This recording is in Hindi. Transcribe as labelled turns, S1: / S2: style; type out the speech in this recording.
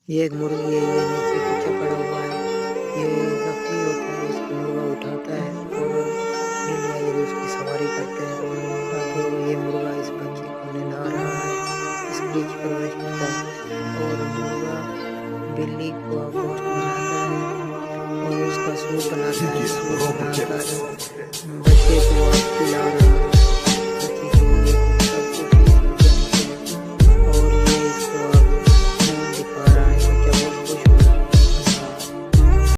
S1: ये एक मुर्गी है, ये नीचे कुछ पड़ा हुआ है। ये जख्मी होता है, इसको मुर्गा उठाता है और ले लिया ये उसकी सवारी करते हैं। अब ये मुर्गा इस बच्चे को नहला रहा है, इसकी परवरिश करता है और मुर्गा बिल्ली को गोश्त बनाता है और उसका सूप बनाता है। सूप बनाकर बच्चे को खिला रहा है।